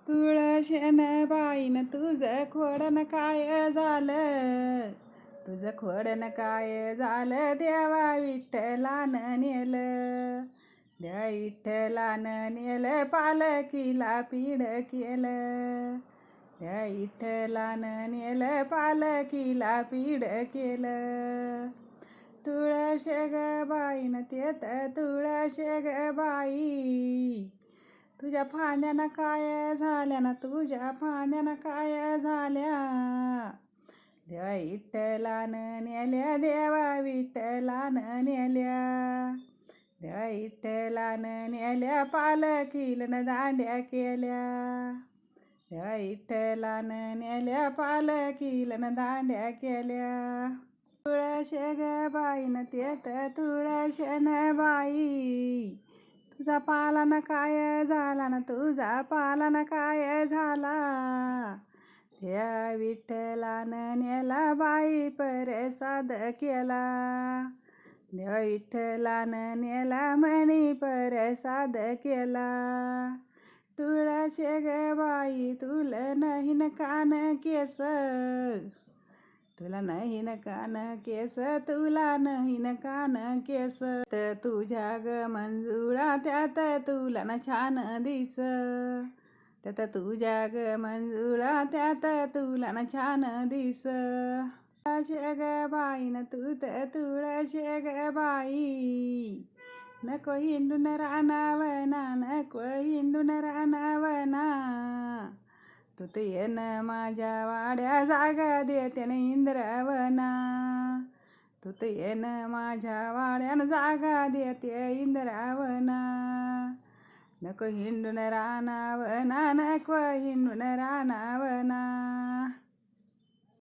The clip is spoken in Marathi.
तुळशीन बाईन तुझं खोडन काय झालं, तुझं खोडन काय झालं, देवा विठ्ठलानं नेलं, देवा विठ्ठलानं नेलं, पालखीला पीड केलं, देवा विठ्ठलानं नेलं, पालखीला पीड केलं. तुळशी ग बाईन तेत तुळशी ग बाई, तुझ्या फांद्यानं काय झाल्या ना, तुझ्या फांद्यानं काय झाल्या, देवा विठ्ठलानं नेल्या, देवा विठ्ठलानं नेल्या, देवा विठ्ठलानं नेल्या, पालखीनं दांड्या केल्या, देवा विठ्ठलानं नेल्या, पालखीनं दांड्या केल्या. तुळशी ग बाईन तेत तुळशीन बाई, तुझा पालन काय झाला ना, तुझा पालन काय झाला, त्या विठ्ठलानं नेला, बाई प्रसाद केला, देवा विठ्ठलानं नेला, मनी प्रसाद केला. तुळशी ग बाई तुला नाही न कान केस, तुला नाही न कान केस, तुला नाही न कान केस, तर तुझ्या ग मंजुळा त्यात तुला न छान दिस, त्यात तुझ्या ग मंजुळा त्यात तुला न छान दिस. तुळशी ग बाईन तू तर तुळशी ग बाई, नको हिंडून रानावना, नको हिंडून रानावना, तू तर येन माझ्या वाड्या जागा देते न इंद्रावना, तू तर येन माझ्या वाड्यान जागा देते इंद्रावना, नको हिंडून रानावना, नको हिंडून रानावना.